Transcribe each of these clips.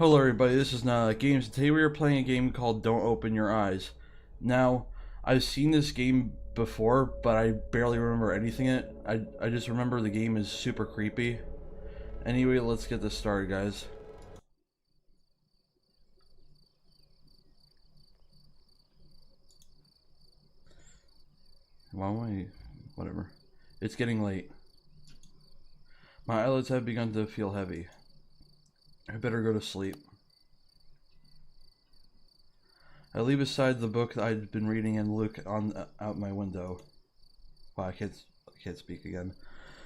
Hello everybody, this is Not Games. Today we are playing a game called Don't Open Your Eyes. Now, I've seen this game before, but I barely remember anything in it. I just remember the game is super creepy. Anyway, let's get this started, guys. Why am I... whatever. It's getting late. My eyelids have begun to feel heavy. I better go to sleep. I leave aside the book I'd been reading and look out my window. Wow, I can't speak again.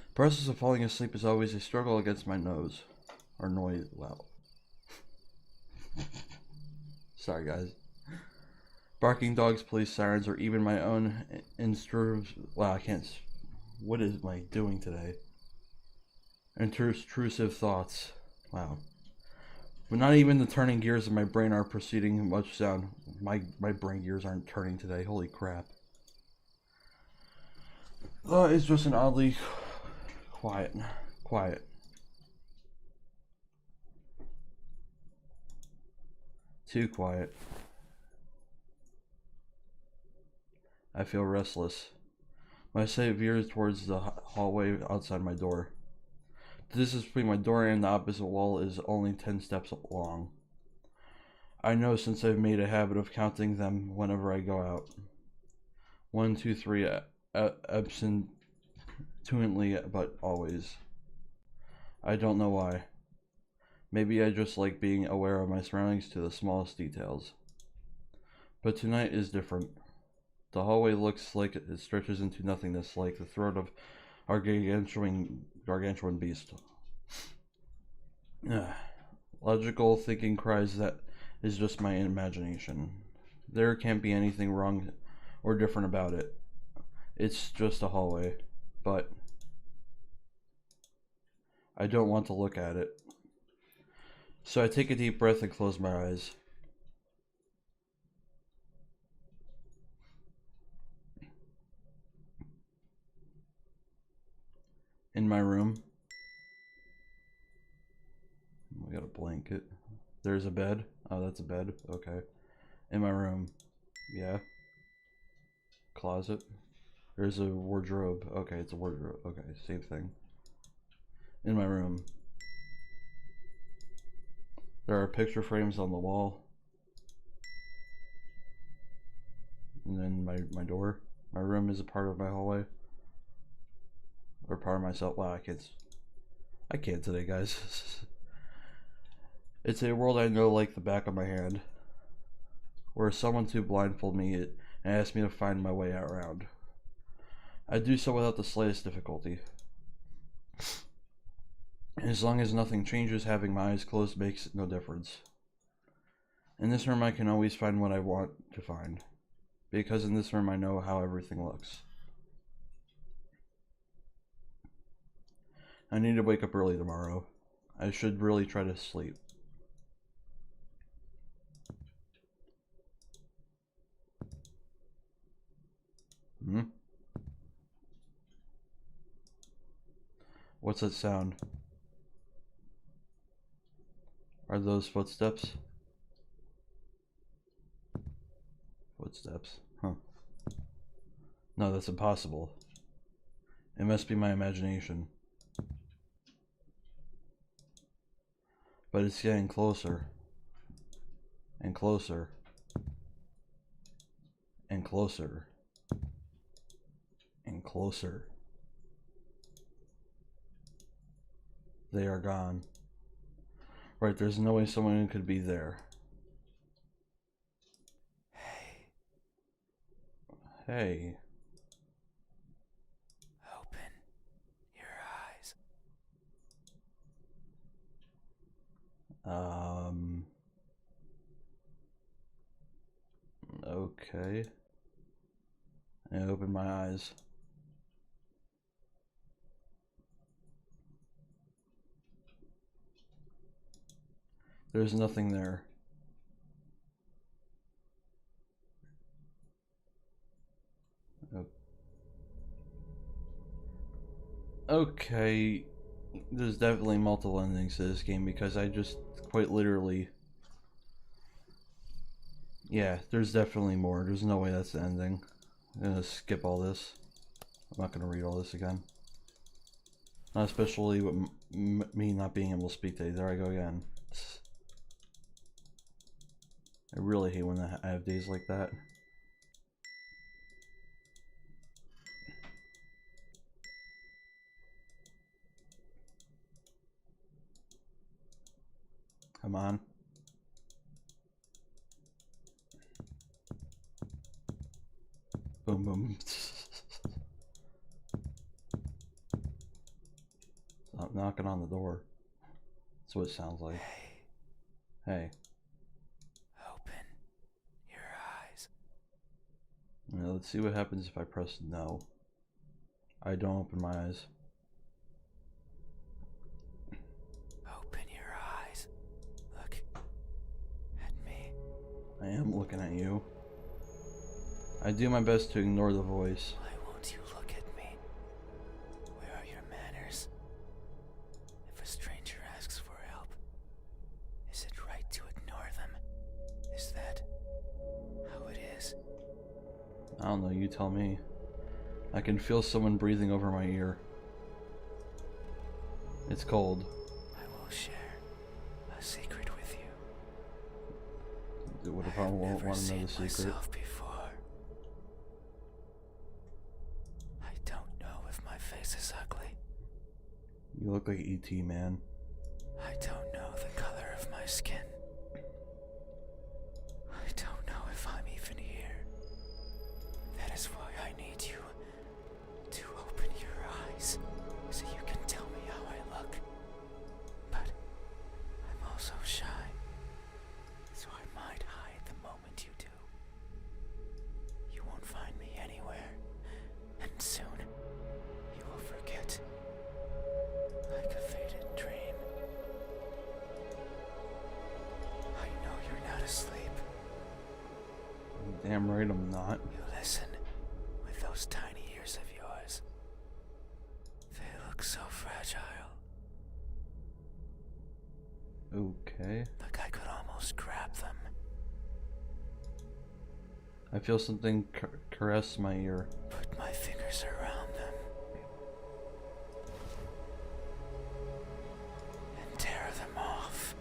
The process of falling asleep is always a struggle against my nose. Or noise. Wow. Sorry, guys. Barking dogs, police sirens, or even my own wow, I can't. What am I doing today? Intrusive thoughts. Wow. But not even the turning gears of my brain are proceeding much sound. My brain gears aren't turning today. Holy crap. It's just an oddly quiet. Too quiet. I feel restless. My sight veers towards the hallway outside my door. The distance between my door and the opposite wall is only 10 steps long. I know since I've made a habit of counting them whenever I go out. 1, 2, 3, absently, but always. I don't know why. Maybe I just like being aware of my surroundings to the smallest details. But tonight is different. The hallway looks like it stretches into nothingness, like the throat of our gargantuan beast. Logical thinking cries that is just my imagination. There can't be anything wrong or different about it. It's just a hallway, but I don't want to look at it. So I take a deep breath and close my eyes. In my room, we got a blanket. There's a bed. Oh, that's a bed. Okay. In my room. Yeah. Closet. There's a wardrobe. Okay, it's a wardrobe. Okay, same thing. In my room. There are picture frames on the wall. And then my door. My room is a part of my hallway. Or part of myself. Wow, I can't today, guys. It's a world I know like the back of my hand. Were someone to blindfold me and ask me to find my way around, I do so without the slightest difficulty. As long as nothing changes, having my eyes closed makes no difference. In this room I can always find what I want to find, because in this room I know how everything looks. I need to wake up early tomorrow. I should really try to sleep. What's that sound? Are those footsteps? Footsteps. Huh. No, that's impossible. It must be my imagination. But it's getting closer. And closer. And closer. And closer. They are gone. Right, there's no way someone could be there. Hey. Open your eyes. Okay. I open my eyes. There's nothing there. Okay. There's definitely multiple endings to this game because I just quite literally. Yeah, there's definitely more. There's no way that's the ending. I'm gonna skip all this. I'm not gonna read all this again. Not especially with me not being able to speak today. There I go again. I really hate when I have days like that. Come on. Boom, boom. Stop knocking on the door. That's what it sounds like. Hey. Open your eyes. Now let's see what happens if I press no. I don't open my eyes. Open your eyes. Look at me. I am looking at you. I do my best to ignore the voice. Why won't you look at me? Where are your manners? If a stranger asks for help, is it right to ignore them? Is that how it is? I don't know, you tell me. I can feel someone breathing over my ear. It's cold. I will share a secret with you. What if I won't want to know the secret? Before. I don't know if my face is ugly. You look like E.T., man. I don't know the color of my skin. I don't know if I'm even here. That is why I need you to open your eyes so you can tell me how I look. But I'm also shy, so I might hide the moment you do. You won't find me anywhere, and soon you will forget, like a faded dream. I know you're not asleep. Damn right I'm not. You listen with those tiny ears of yours. They look so fragile. Okay. Like I could almost grab them. I feel something caress my ear. Put my fingers around them. And tear them off.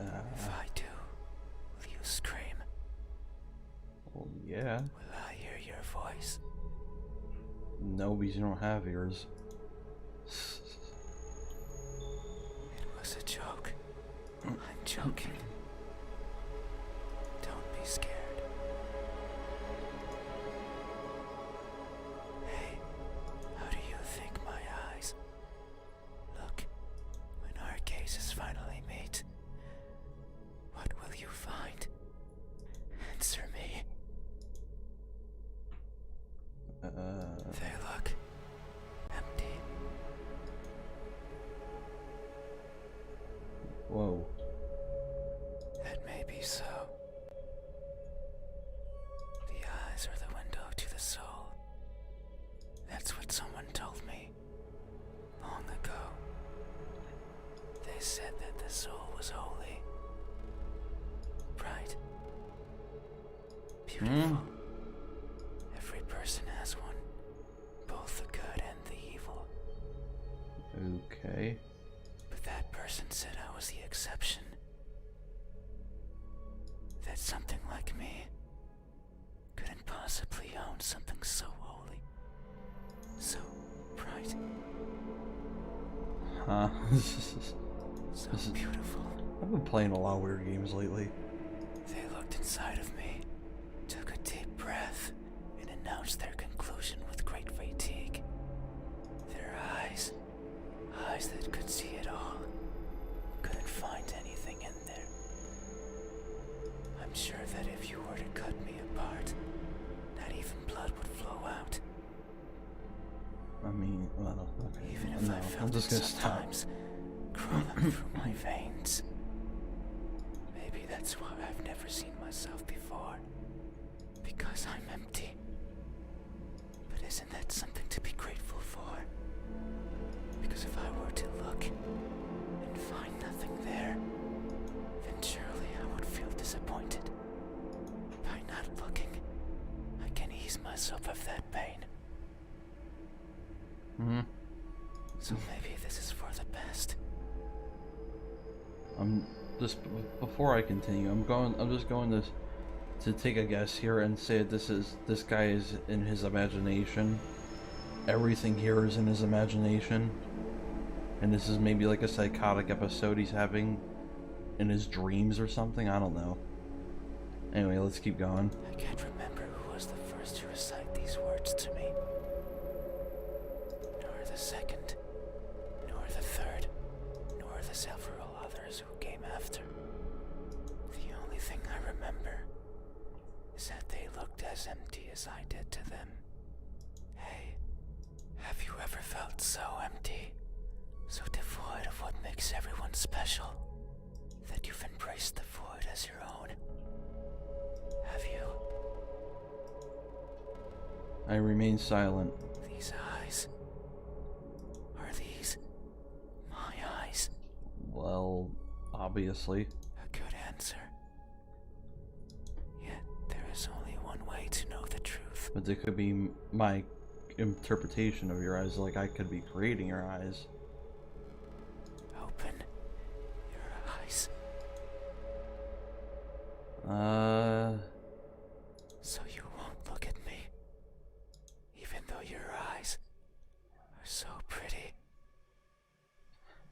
If I do, will you scream? Well, yeah. Will I hear your voice? No, because you don't have ears. It was a joke. I'm joking. Don't be scared. Hey, how do you think my eyes look when our gazes finally meet? What will you find? Answer me. They look empty. Whoa. That may be so. The eyes are the window to the soul. That's what someone told me long ago. They said that the soul was holy, bright, beautiful. Every person has one, both the good and the evil. Okay. But that person said I was the exception. That something like me couldn't possibly own something so holy, so bright, Huh. so This is- beautiful. I've been playing a lot of weird games lately. They looked inside of me, took a deep breath, and announced their conclusion with great fatigue. Their eyes that could see it all, couldn't find anything in there. I'm sure that if you were to cut me apart, not even blood would flow out. I mean, well, okay. Even if No, I I'm felt just it gonna stop. sometimes crawling through my veins. Maybe that's why I've never seen myself before. Because I'm empty. But isn't that something to be grateful for? Because if I were to look and find nothing there, then surely I would feel disappointed. By not looking, I can ease myself of that pain. So maybe this is for the best. I'm just before I continue. I'm just going to take a guess here and say this guy is in his imagination. Everything here is in his imagination, and this is maybe like a psychotic episode he's having in his dreams or something. I don't know. Anyway, let's keep going. I can't remember who was the first to recite these words to me, nor the second, nor the third, nor the several others who came after. The only thing I remember is that they looked as empty as I did to them. Hey, have you ever felt so empty, so devoid of what makes everyone special, that you've embraced the void as your own? Have you? I remain silent. These eyes. Are these my eyes? Well, obviously. A good answer. Yet there is only one way to know the truth. But it could be my interpretation of your eyes, like I could be creating your eyes. Open your eyes. So you won't look at me, even though your eyes are so pretty.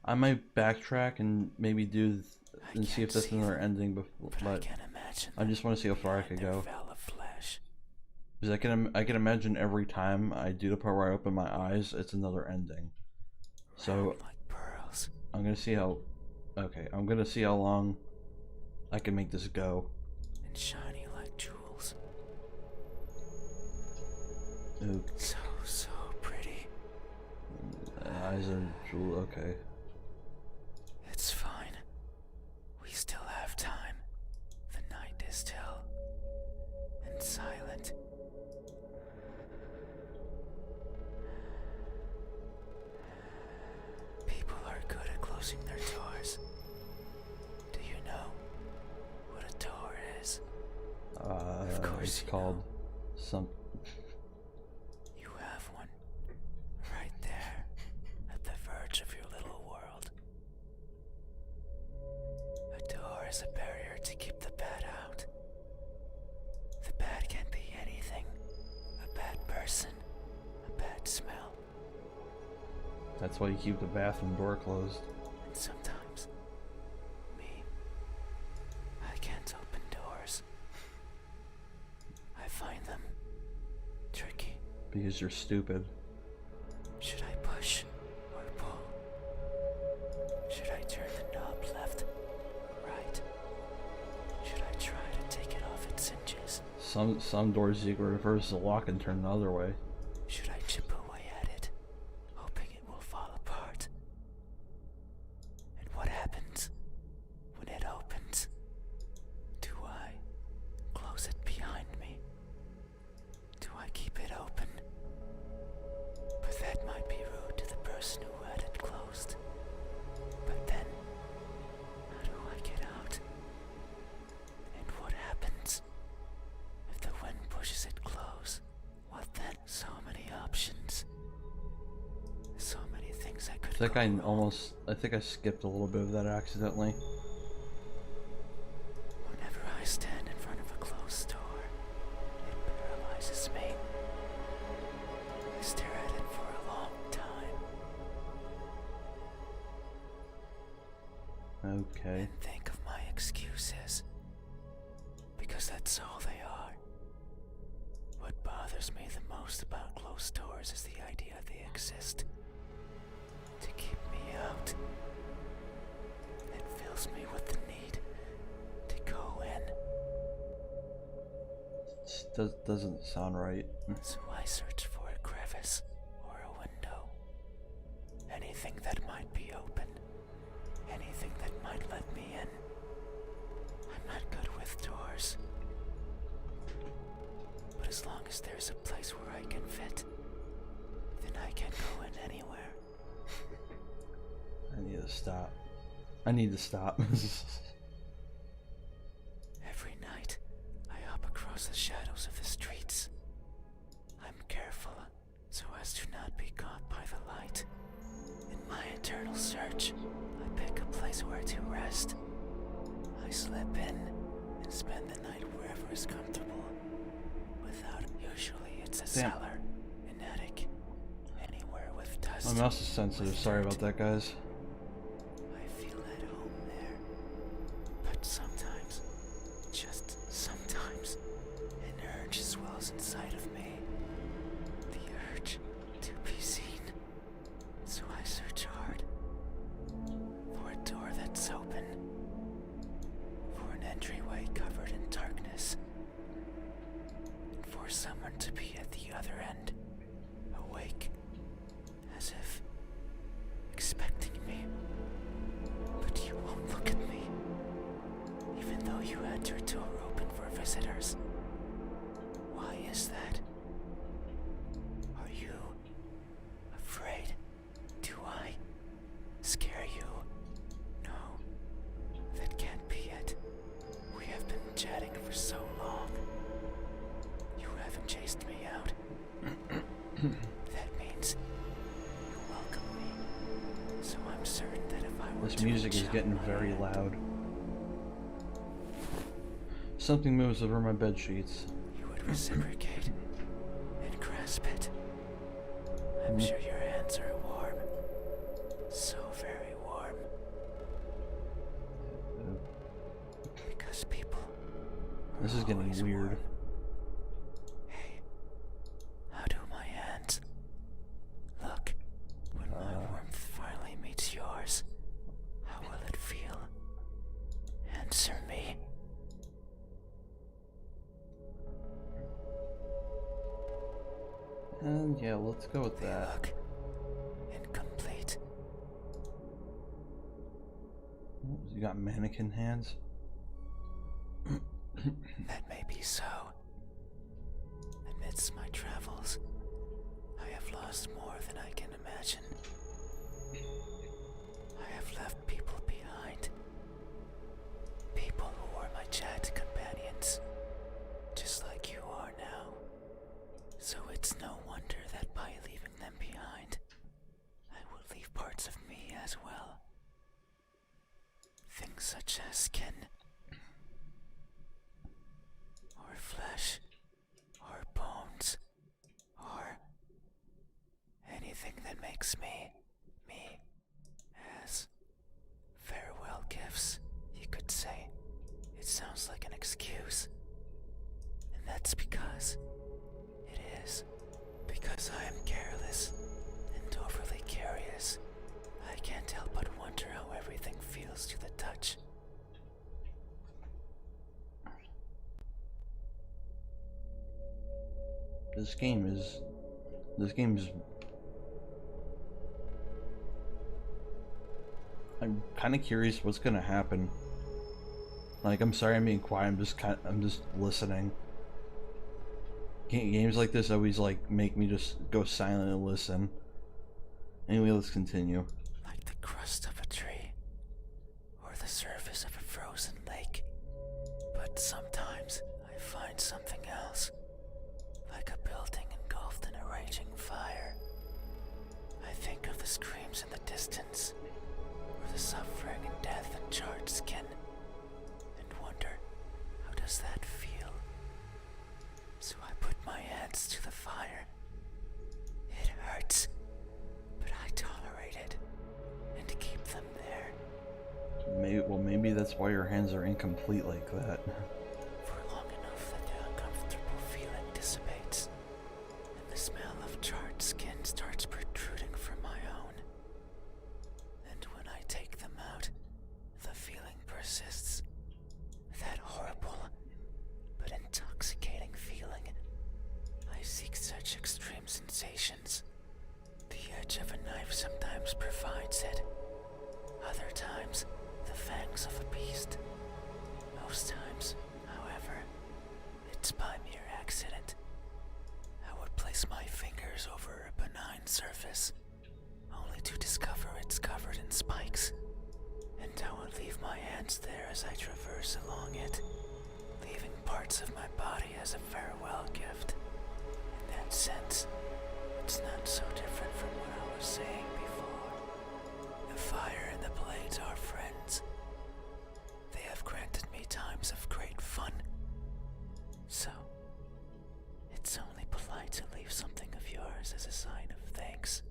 I might backtrack and maybe and see if that's another ending, But I but can't imagine. I just want to see how far I could their go. veil of flesh. Because I can imagine every time I do the part where I open my eyes, it's another ending. So Round like pearls. I'm gonna see how. Okay, I'm gonna see how long I can make this go. And shiny like jewels. Ooh, So pretty. eyes are jewel. Okay. It's fine. We still have time. The night is still and silent. People are good at closing their doors. Do you know what a door is? Of course It's you called know. some. You have one. Right there. At the verge of your little world. A door is a barrier to keep the bad out. The bad can be anything. A bad person. A bad smell. That's why you keep the bathroom door closed. And sometimes, me, I can't open doors. I find them tricky. Because you're stupid. Should I push or pull? Should I turn the knob left or right? Should I try to take it off its hinges? Some doors you can reverse the lock and turn the other way. Should I chip away at it, hoping it will fall apart? And what happens when it opens? Do I close it behind me? Do I keep it open? But that might be rude to the person who had it closed. But then, how do I get out? And what happens if the wind pushes it close? What then? So many options. So many things I could I think go I wrong. I think I skipped a little bit of that accidentally. Whenever I stand in front of a closed door, it paralyzes me. I stare at it for a long time Okay. and think of my excuses. Because that's all they are. What bothers me the most about closed doors is the idea they exist to keep me out. It fills me with the need to go in. Doesn't sound right. So I search for a crevice or a window. Anything that might be open. Anything that might let me in. I'm not good with doors. But as long as there's a place where I can fit, then I can go in anywhere. I need to stop. I need to stop. Every night, I hop across the shadows of the streets. I'm careful so as to not be caught by the light. In my eternal search, I pick a place where to rest. I slip in and spend the night wherever is comfortable. Usually it's a cellar, an attic, anywhere with dust. My mouse is sensitive. Sorry about that, guys. I feel at home there. But sometimes, just sometimes, an urge swells inside of me. The urge to be seen. So I search hard for a door that's open, for an entryway covered in darkness, and for someone to be at the other end, awake, as if expecting me. But you won't look at me, even though you had your door open for visitors. Why is that? Are you afraid? Do I scare you? No, that can't be it. We have been chatting for so long. You haven't chased me out. That means you welcome me. So I'm certain that if I were This to music reach is out getting my very hand, loud. Something moves over my bed sheets. you would reciprocate and grasp it. I'm sure your hands are warm. So very warm. Because people are This is getting always weird. warm. Hey, how do my hands look when my warmth finally meets yours? How will it feel? Answer me. And yeah, let's go with They that. look incomplete. You got mannequin hands? That may be so. Amidst my travels, I have lost more than I can imagine. I have left people behind. People who were my chat companions, just like you are now. So it's no wonder that by leaving them behind, I will leave parts of me as well. Things such as skin, or flesh, or bones, or anything that makes me, as farewell gifts, you could say. It sounds like an excuse. And that's because it is. Because I am careless and overly curious. I can't help but wonder how everything feels to the touch. This game is I'm kind of curious what's gonna happen. Like, I'm sorry I'm being quiet. I'm just listening. Games like this always like make me just go silent and listen. Anyway, let's continue. Like the crust of a tree, or the surface of a frozen lake. But sometimes I find something else, like a building engulfed in a raging fire. I think of the screams in the distance, or the suffering and death and charred skin, and wonder, how does that feel? So I put my hands to the fire. It hurts, but I tolerate it, and keep them there. Maybe that's why your hands are incomplete like that. For long enough that the uncomfortable feeling dissipates, and the smell of charred skin starts protruding from my own. And when I take them out, the feeling persists. That horrible, but intoxicating feeling. I seek such extreme sensations. The edge of a knife sometimes provides it. Other times, the fangs of a beast. Most times, however, it's by mere accident. I would place my fingers over a benign surface, only to discover it's covered in spikes, and I will leave my hands there as I traverse along it, leaving parts of my body as a farewell gift. In that sense, it's not so different from what I was saying before. The fire and the blades are friends. They have granted me times of great fun. So, it's only polite to leave something of yours as a sign of thanks.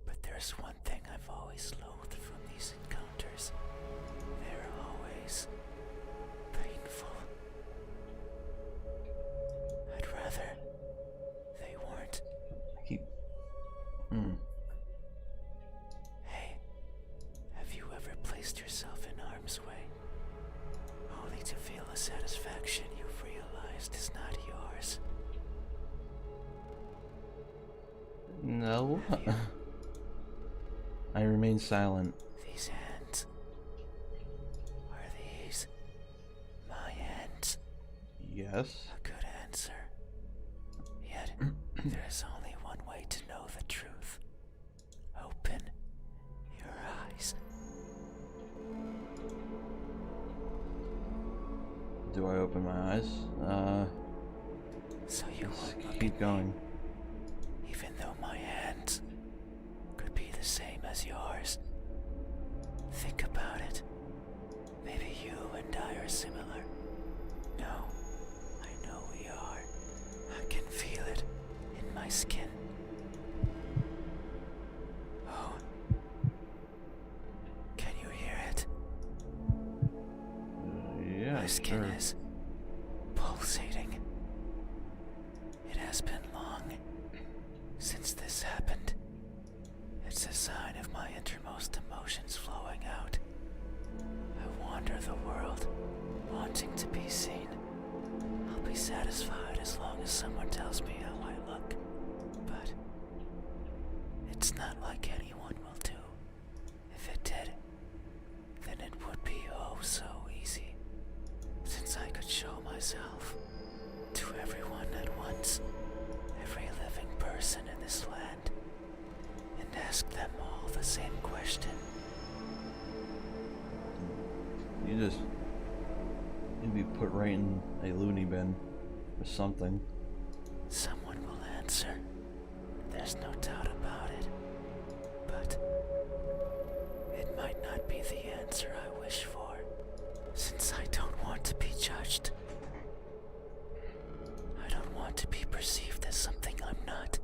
But there's one thing I've always loathed from these encounters. They're always painful. I'd rather they weren't. I keep. Hey, have you ever placed yourself in harm's way, only to feel a satisfaction you've realized is not yours? No. I remain silent. These hands. Are these my hands? Yes. A good answer. Yet, there is only one way to know the truth. Open your eyes. Do I open my eyes? So you Let's won't look keep at going. me, even though my hands could be the same as yours. Think about it. Maybe you and I are similar. No, I know we are. I can feel it in my skin. Oh, can you hear it? Yeah, My skin sure. is pulsating. It has been long since this happened. It's a sign of my innermost emotions flowing out. I wander the world, wanting to be seen. I'll be satisfied as long as someone tells me how I look. But it's not like anyone will do. If it did, then it would be oh so easy. Since I could show myself to everyone at once, every living person in this land, and ask them all the same question. You'd be put right in a loony bin or something. Someone will answer. There's no doubt about it. But it might not be the answer I wish for, since I don't want to be judged. I don't want to be perceived as something I'm not.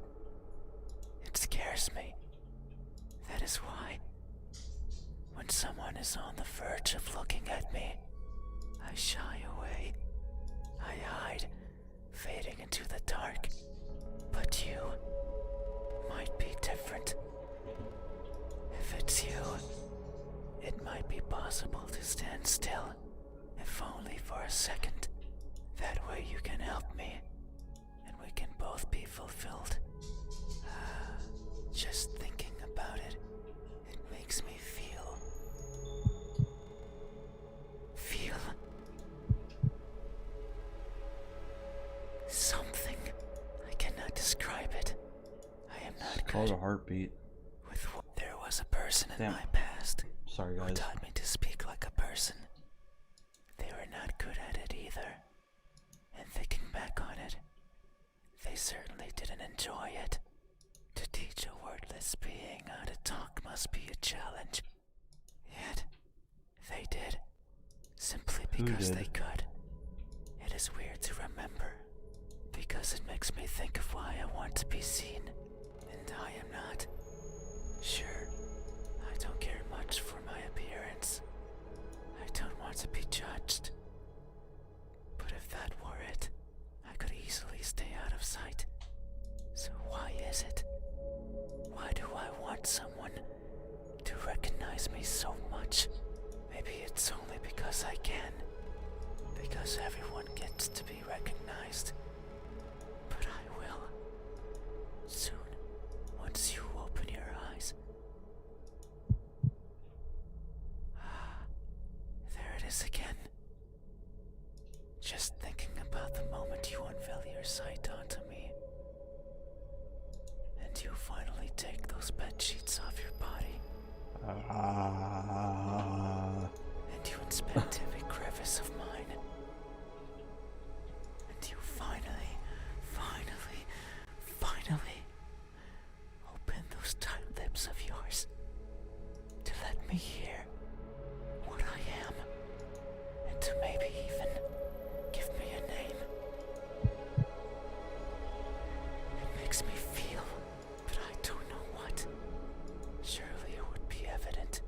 It scares me. That is why, when someone is on the verge of looking at me, I shy away. I hide, fading into the dark. But you might be different. If it's you, it might be possible to stand still, if only for a second. That way you can help me, and we can both be fulfilled. Just thinking about it, it makes me feel something. I cannot describe it. I am not Called good a heartbeat. with there was a person in Damn. my past Sorry, who guys. taught me to speak like a person. They were not good at it either. And thinking back on it, they certainly didn't enjoy it. To teach a wordless being how to talk must be a challenge. Yet, they did. Simply Who because did? they could. It is weird to remember, because it makes me think of why I want to be seen, and I am not. Sure, I don't care much for my appearance. I don't want to be judged. But if that were it, I could easily stay out of sight. So why is it? Why do I want someone to recognize me so much? Maybe it's only because I can. Because everyone gets to be recognized. But I will. Soon, once you open your eyes. There it is again. Just thinking about the moment you unveil your sight onto me. And you finally take those bed sheets off your body, and you inspect every crevice of mine. And you finally open those tight lips of yours to let me hear what I am, and to maybe even give me a name. It makes me feel, but I don't know what. Surely it would be evident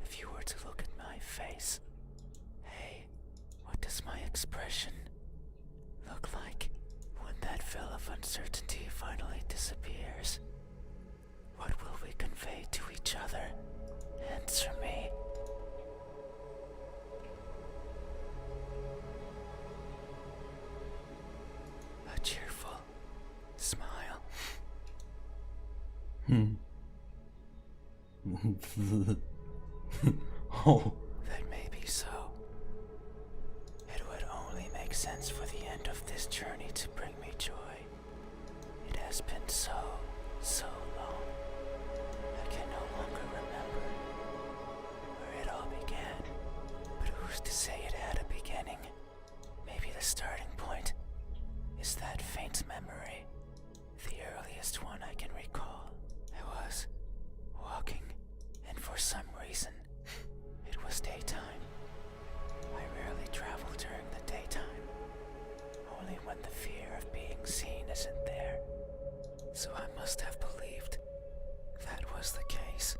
if you were to look at my face. Hey, what does my expression look like when that veil of uncertainty finally disappears? What will we convey to each other? Answer me. A cheerful smile. Oh, That may be so. It would only make sense for the end of this journey to bring me joy. It has been so long. I can no longer remember where it all began. But who's to say it had a beginning? Maybe the starting point is that faint memory, the earliest one I can recall. I was walking, and for some reason, it was daytime. I rarely travel during the daytime, only when the fear of being seen isn't there. So I must have believed that was the case.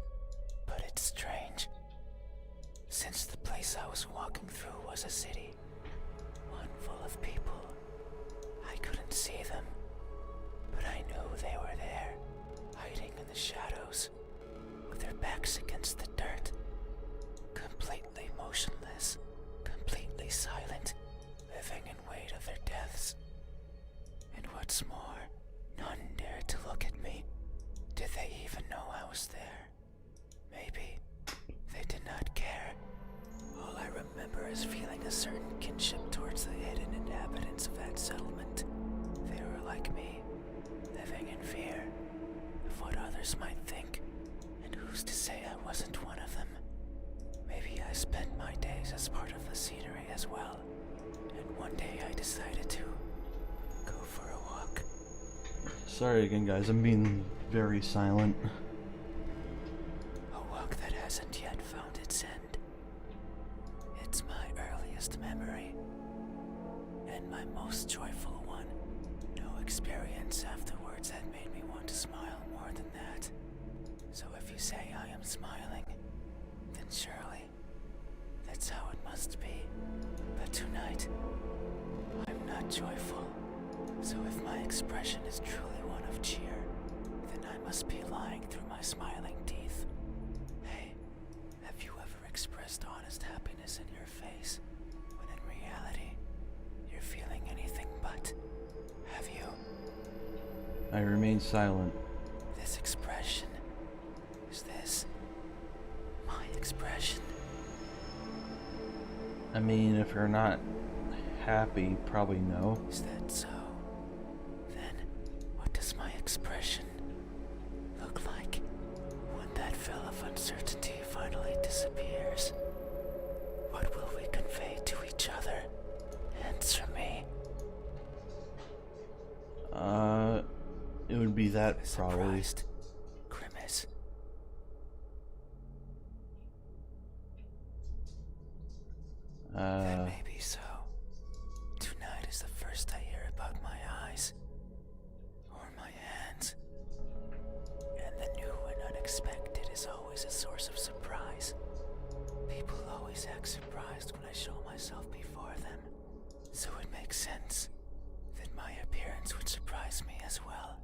But it's strange. Since the place I was walking through was a city, one full of people, I couldn't see them, but I knew they were there, hiding in the shadows, with their backs against the dirt, completely motionless, completely silent, living in wait of their deaths. And what's more, none dared to look at me. Did they even know I was there? Maybe they did not care. All I remember is feeling a certain kinship towards the hidden inhabitants of that settlement. They were like me, living in fear of what others might think. And who's to say I wasn't one of them? Maybe I spent my days as part of the scenery as well. And one day I decided to go for a walk. sorry again, guys. I'm being very silent. A walk that hasn't yet found its end. It's my earliest memory, and my most joyful one. No experience afterwards had made me want to smile more than that. So if you say I am smiling, then surely that's how it must be. But tonight, I'm not joyful. So if my expression is truly one of cheer, then I must be lying through my smiling teeth. Hey, have you ever expressed honest happiness in your face, when in reality, you're feeling anything but? Have you? I remain silent. This expression, is this my expression? I mean, if you're not happy, probably no. Is that so? Then, what does my expression look like when that veil of uncertainty finally disappears? What will we convey to each other? Answer me. It would be that A probably. surprised grimace. That may be so. Tonight is the first I hear about my eyes, or my hands. And the new and unexpected is always a source of surprise. People always act surprised when I show myself before them. So it makes sense that my appearance would surprise me as well.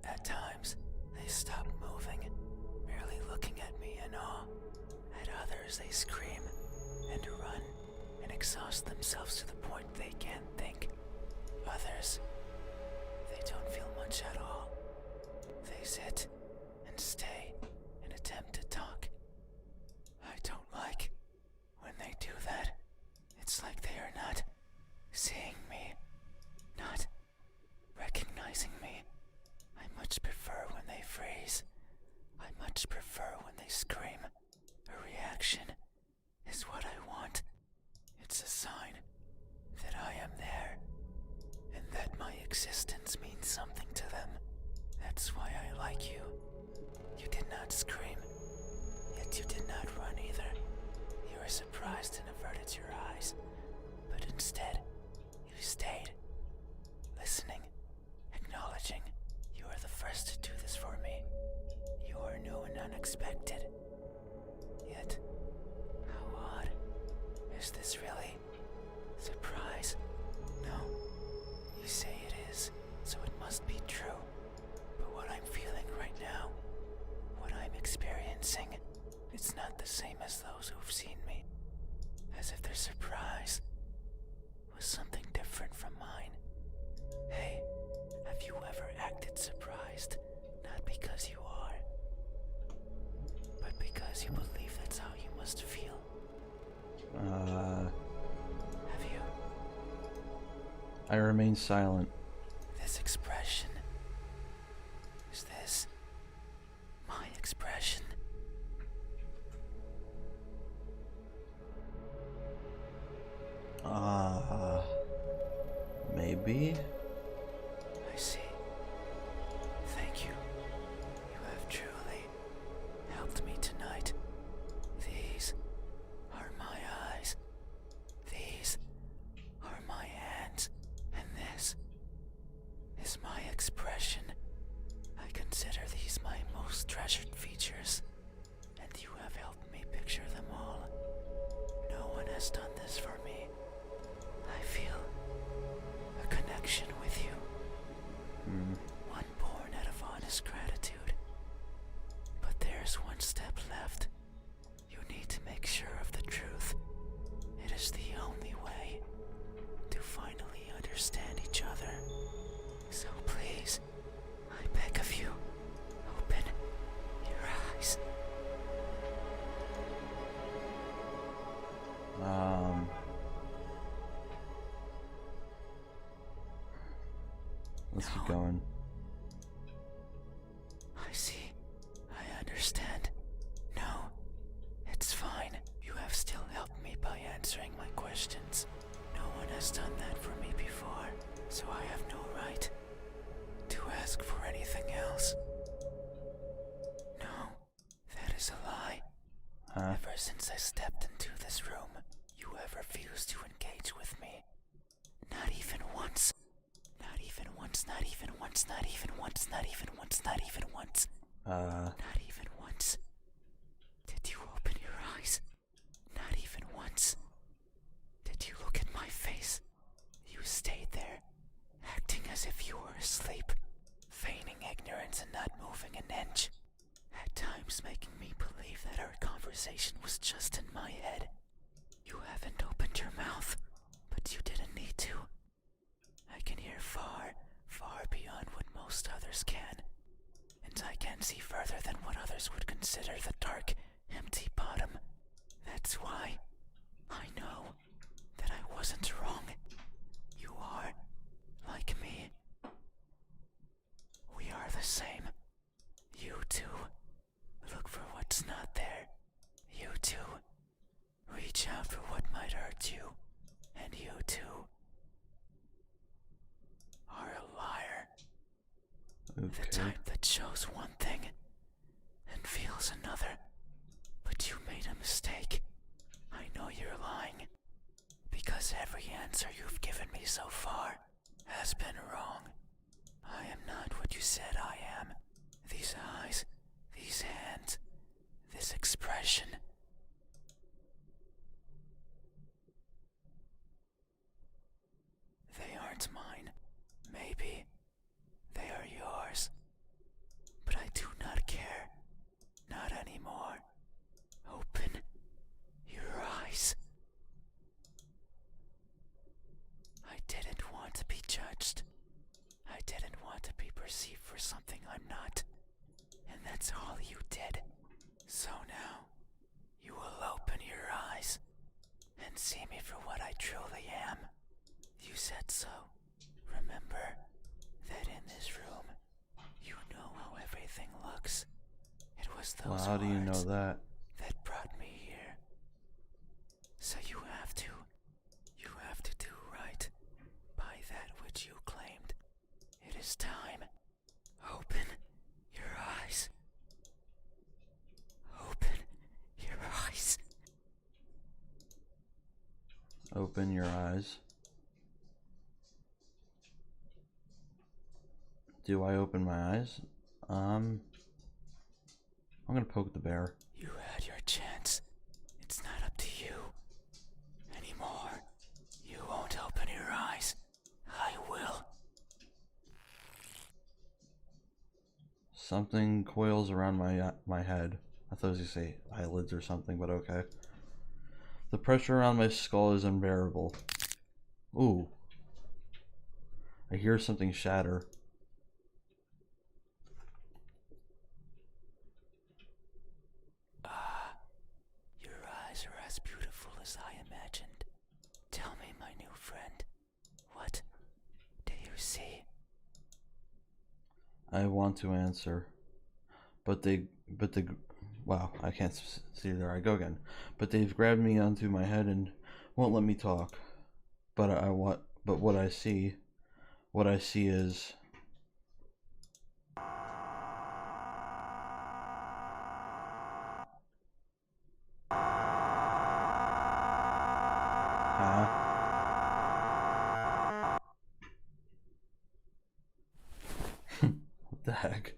At times, they stop moving, merely looking at me in awe. At others, they scream and run and exhaust themselves to the point they can't think. Others, they don't feel much at all. They sit and stay and attempt to talk. I don't like when they do that. It's like they are not seeing me, not recognizing me. I much prefer when they existence means something to them. That's why I like you. You did not scream, yet you did not run either. You were surprised and averted your eyes, but instead, you stayed, listening, acknowledging. You are the first to do this for me. You are new and unexpected. Yet, how odd. Is this really surprise? No. You say it is, so it must be true. But what I'm feeling right now, what I'm experiencing, it's not the same as those who've seen me. As if their surprise was something different from mine. Hey, have you ever acted surprised? Not because you are, but because you believe that's how you must feel. Have you? I remain silent. This expression. Is this my expression? Maybe? I see. Thank you. You have truly helped me tonight. These are my eyes. These are my hands. And this is my expression. I consider these my most treasured features. And you have helped me picture them all. No one has done this for me. I feel a connection with you. One born out of honest gratitude. But there's one step left. You need to make sure of the truth. It is the only way to finally understand each other. So please, I beg of you, open your eyes. Let's keep going. I see. I understand. No, it's fine. You have still helped me by answering my questions. No one has done that for me before, so I have no right to ask for anything else. No, that is a lie. Ever since I stepped into this room, you have refused to engage with me. Not even once. Not even once, not even once, not even once, not even once, not even once. Not even once. Did you open your eyes? Not even once. Did you look at my face? You stayed there, acting as if you were asleep, feigning ignorance and not moving an inch. At times making me believe that our conversation was just in my head. You haven't opened your mouth, but you didn't need to. I can hear far, far beyond what most others can. And I can see further than what others would consider the dark, empty bottom. That's why I know that I wasn't wrong. You are like me. We are the same. You too. Look for what's not there. You too. Reach out for what might hurt you. And you too are a liar. Okay. The type that shows one thing and feels another. But you made a mistake. I know you're lying. Because every answer you've given me so far has been wrong. I am not what you said I am. These eyes, these hands, this expression. They aren't mine. Maybe they are yours. But I do not care. Not anymore. Open your eyes. I didn't want to be judged. I didn't want to be perceived for something I'm not. And that's all you did. So now, you will open your eyes and see me for what I truly am. You said so. Remember that in this room, you know how everything looks. It was those Well, how do you know words that? that brought me here. So you have to do right by that which you claimed. Open your eyes. Do I open my eyes? I'm gonna poke the bear. You had your chance. It's not up to you anymore. You won't open your eyes. I will. Something coils around my head. I thought it was gonna say eyelids or something, but okay. The pressure around my skull is unbearable. Ooh. I hear something shatter. Your eyes are as beautiful as I imagined. Tell me, my new friend, what do you see? I want to answer, but wow, I can't see. There I go again. But they've grabbed me onto my head and won't let me talk. But what I see is what the heck?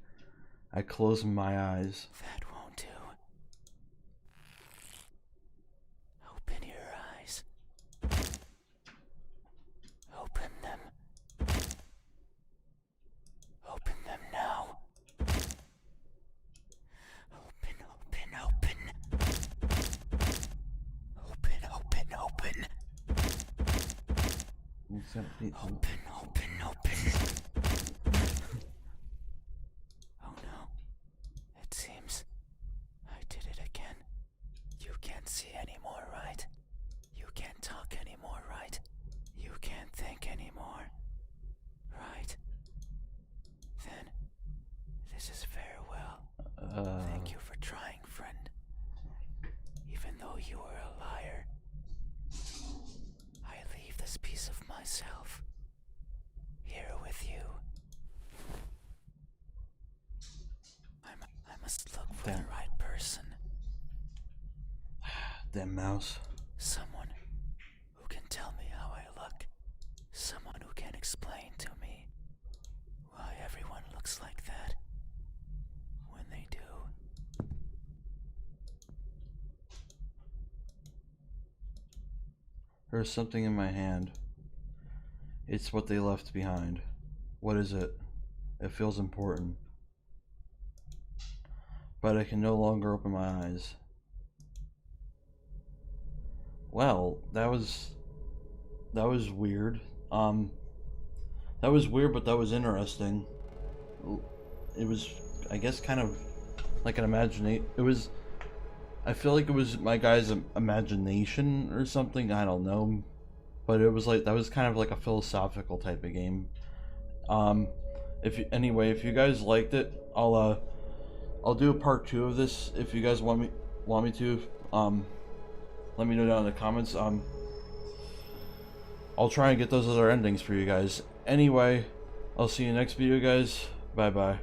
I close my eyes. That won't do. Open your eyes. Open them. Open them now. Open, open, open. Open, open, open. Open, open, open. Oh no. It seems I did it again. You can't see anymore, right? You can't talk anymore, right? You can't think anymore, right? Then this is farewell. Thank you for trying, friend. Even though you were a liar, I leave this piece of myself here with you. I must look for the right person. Damn mouse. Someone who can tell me how I look. Someone who can explain to me why everyone looks like that when they do. There's something in my hand. It's what they left behind. What is it? It feels important. But I can no longer open my eyes. Well, that was weird. That was weird, but that was interesting. It was, I guess, kind of like an imagination. I feel like it was my guy's imagination or something. I don't know, but it was like that was kind of like a philosophical type of game. If you guys liked it, I'll do a part 2 of this if you guys want me to. Let me know down in the comments. I'll try and get those other endings for you guys. Anyway, I'll see you next video, guys. Bye bye.